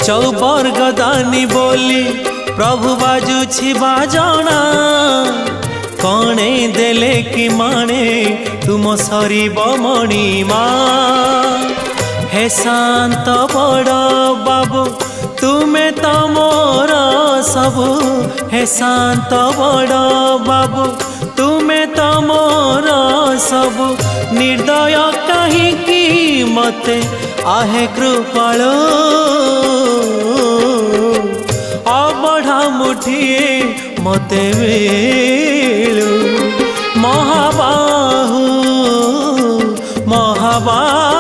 चौबर्ग दानी बोली प्रभु बाजुछि बाजना कणे देले कि माने तुम सरीब मणिमा हे शांत बड़ बाबू तुमे तो मोर सबु हे शांत बड़ बाबू तुमे तो मोर सबु निर्दय कहीं मते आहे कृपाल अबढ़ा मुठिए मते मिलू महाबाहु महाबाहु